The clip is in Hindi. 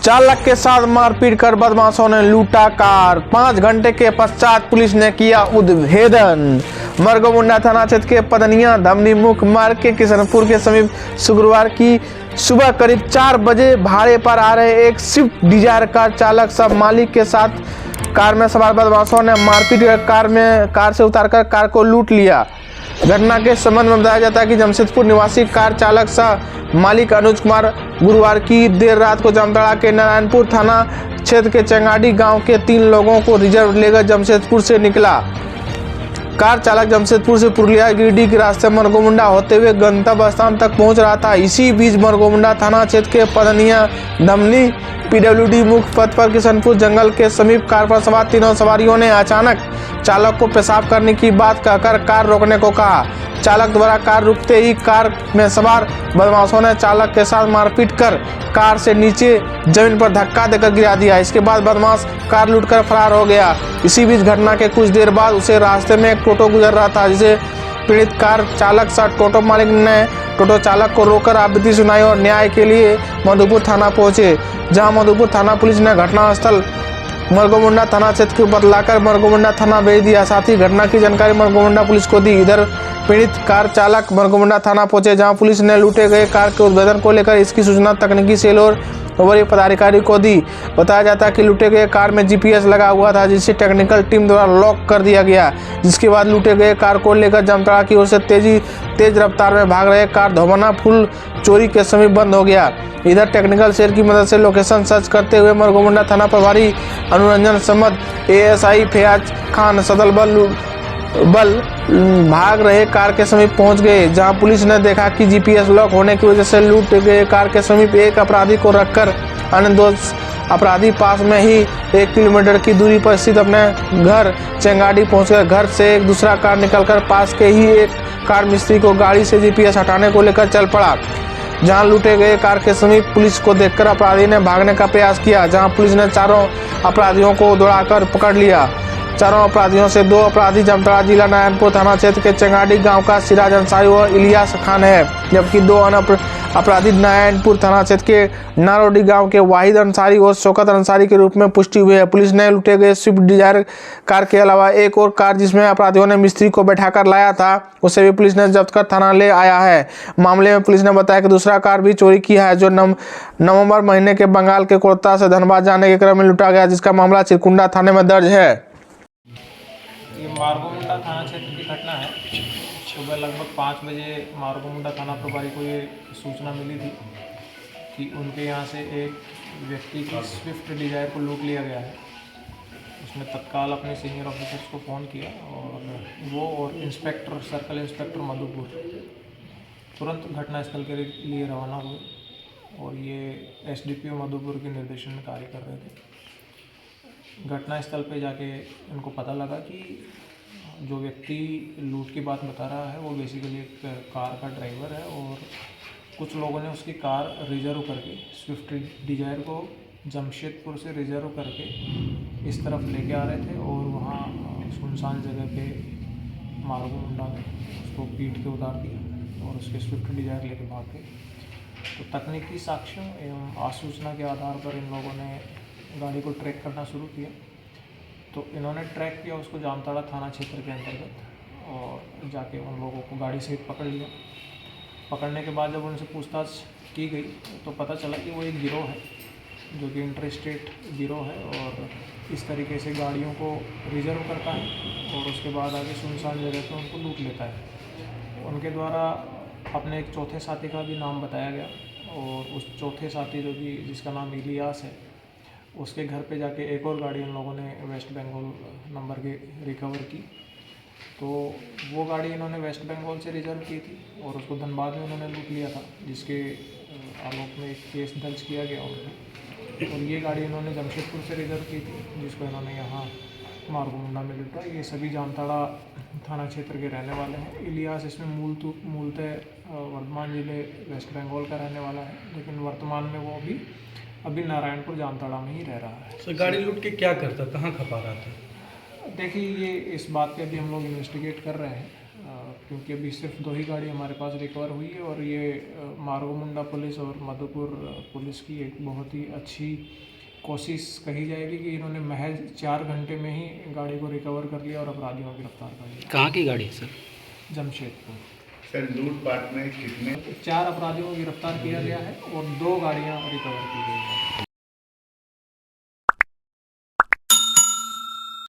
चालक के साथ मारपीट कर बदमाशों ने लूटा कार। 5 घंटे के पश्चात पुलिस ने किया उद्भेदन। मरगोमुंडा थाना क्षेत्र के पदनिया धमनी मुख्य मार्ग के किशनपुर के समीप शुक्रवार की सुबह करीब 4 बजे भाड़े पर आ रहे एक स्विफ्ट डिजायर कार चालक सह मालिक के साथ कार में सवार बदमाशों ने मारपीट कर कार से उतारकर कार को लूट लिया। घटना के संबंध में बताया जाता है कि जमशेदपुर निवासी कार चालक सह मालिक अनुज कुमार गुरुवार की देर रात को जामताड़ा के नारायणपुर थाना क्षेत्र के चंगाडी गांव के 3 लोगों को रिजर्व लेकर जमशेदपुर से निकला। कार चालक जमशेदपुर से पुरुलिया गिरिडीह के रास्ते मरगोमुंडा होते हुए गंतव्य स्थान तक पहुंच रहा था। इसी बीच मरगोमुंडा थाना क्षेत्र के पदनिया धमनी पीडब्ल्यूडी मुख्य पथ पर किशनपुर जंगल के समीप कार पर सवार 3 सवारियों ने अचानक चालक को पेशाब करने की बात कहकर कार रोकने को कहा। चालक द्वारा कार रुकते ही कार में सवार बदमाशों ने चालक के साथ मारपीट कर कार से नीचे जमीन पर धक्का देकर गिरा दिया। इसके बाद बदमाश कार लूटकर फरार हो गया। इसी बीच घटना के कुछ देर बाद उसे रास्ते में एक टोटो गुजर रहा था, जिसे पीड़ित कार चालक सह टोटो मालिक ने टोटो चालक को रोककर आपत्ति सुनाई और न्याय के लिए मधुपुर थाना पहुंचे, जहां मधुपुर थाना पुलिस ने घटनास्थल मरगोमुंडा थाना क्षेत्र को बदलाकर मरगोमुंडा थाना भेज दिया। साथ ही घटना की जानकारी मरगोमुंडा पुलिस को दी। इधर पीड़ित कार चालक मरगोमुंडा थाना पहुंचे, जहां पुलिस ने लूटे गए कार के उद्भेदन को लेकर इसकी सूचना तकनीकी सेल और वरीय पदाधिकारी को दी। बताया जाता है कि लूटे गए कार में जीपीएस लगा हुआ था, जिसे टेक्निकल टीम द्वारा लॉक कर दिया गया। जिसके बाद लूटे गए कार को लेकर जामताड़ा की ओर से तेज रफ्तार में भाग रहे कार धोबना फूल चोरी के समीप बंद हो गया। इधर टेक्निकल सेल की मदद से लोकेशन सर्च करते हुए मरगोमुंडा थाना प्रभारी अनुरंजन समद, एएसआई फयाज खान सदल बल भाग रहे कार के समीप पहुंच गए, जहां पुलिस ने देखा कि जीपीएस लॉक होने की वजह से लूट गए कार के समीप एक अपराधी को रखकर अन्य 2 अपराधी पास में ही 1 किलोमीटर की दूरी पर स्थित अपने घर चंगाडी पहुंचकर घर से एक दूसरा कार निकलकर पास के ही एक कार मिस्त्री को गाड़ी से जीपीएस हटाने को लेकर चल पड़ा। जहां लूटे गए कार के समीप पुलिस को देखकर अपराधी ने भागने का प्रयास किया, जहां पुलिस ने 4 अपराधियों को दौड़ाकर पकड़ लिया। 4 अपराधियों से 2 अपराधी जामताड़ा जिला नारायणपुर थाना क्षेत्र के चंगाडी गांव का सिराज अंसारी व इलियास खान है, जबकि 2 अन्य अपराधी नारायणपुर थाना क्षेत्र के नारोडी गांव के वाहिद अंसारी और शौकत अंसारी के रूप में पुष्टि हुई है। पुलिस ने लूटे गए स्विफ्ट डिजायर कार के अलावा एक और कार जिसमें अपराधियों ने मिस्त्री को बैठाकर लाया था, उसे भी पुलिस ने जब्त कर थाना ले आया है। मामले में पुलिस ने बताया कि दूसरा कार भी चोरी की है, जो नवंबर महीने के बंगाल के कोलकाता से धनबाद जाने के क्रम में लूटा गया, जिसका मामला चिरकुंडा थाने में दर्ज है। ये मारगोमुंडा थाना क्षेत्र की घटना है। सुबह लगभग 5 बजे मारगोमुंडा थाना प्रभारी को ये सूचना मिली थी कि उनके यहाँ से एक व्यक्ति की स्विफ्ट डिजायर को लूट लिया गया है। उसने तत्काल अपने सीनियर ऑफिसर्स को फ़ोन किया और वो और इंस्पेक्टर सर्कल इंस्पेक्टर मधुपुर तुरंत घटनास्थल के लिए रवाना हुए और ये एसडीपीओ मधुपुर के निर्देशन में कार्य कर रहे थे। घटनास्थल पे जाके उनको पता लगा कि जो व्यक्ति लूट की बात बता रहा है वो बेसिकली एक कार का ड्राइवर है और कुछ लोगों ने उसकी कार रिजर्व करके स्विफ्ट डिजायर को जमशेदपुर से रिजर्व करके इस तरफ लेके आ रहे थे और वहाँ सुनसान जगह पे मारगोमुंडा में उसको पीट के उतार दिया और उसके स्विफ्ट डिजायर लेके भाग गए। तो तकनीकी साक्ष्यों एवं आसूचना के आधार पर इन लोगों ने गाड़ी को ट्रैक करना शुरू किया। तो इन्होंने ट्रैक किया उसको जामताड़ा थाना क्षेत्र के अंतर्गत और जाके उन लोगों को गाड़ी सहित पकड़ लिया। पकड़ने के बाद जब उनसे पूछताछ की गई तो पता चला कि वो एक गिरोह है, जो कि इंटरस्टेट गिरोह है और इस तरीके से गाड़ियों को रिजर्व करता है और उसके बाद आगे सुनसान जगह पर उनको लूट लेता है। उनके द्वारा अपने एक चौथे साथी का भी नाम बताया गया और उस चौथे साथी जो कि जिसका नाम इलियास है, उसके घर पे जाके एक और गाड़ी उन लोगों ने वेस्ट बंगाल नंबर की रिकवर की। तो वो गाड़ी इन्होंने वेस्ट बंगाल से रिजर्व की थी और उसको धनबाद में उन्होंने लूट लिया था, जिसके आलोक में एक केस दर्ज किया गया उनमें। और ये गाड़ी इन्होंने जमशेदपुर से रिजर्व की थी, जिसको इन्होंने यहाँ मारगोमुंडा में लूटा। ये सभी जामताड़ा थाना क्षेत्र के रहने वाले हैं। इलियास इसमें मूलतः वर्धमान जिले वेस्ट बंगाल का रहने वाला है, लेकिन वर्तमान में वो अभी नारायणपुर जामताड़ा में ही रह रहा है। तो गाड़ी लूट के क्या करता, कहाँ खपा रहा था? देखिए, ये इस बात पे अभी हम लोग इन्वेस्टिगेट कर रहे हैं। क्योंकि अभी सिर्फ 2 ही गाड़ी हमारे पास रिकवर हुई है और ये मार्गोमुंडा पुलिस और मधुपुर पुलिस की एक बहुत ही अच्छी कोशिश कही जाएगी कि इन्होंने महज 4 घंटे में ही गाड़ी को रिकवर कर लिया और अपराधियों को गिरफ्तार कर लिया। कहाँ की गाड़ी है सर? जमशेदपुर। सर लूटपाट में कितने 4 अपराधियों को गिरफ्तार किया गया है और 2 गाड़ियाँ रिकवर की गई हैं।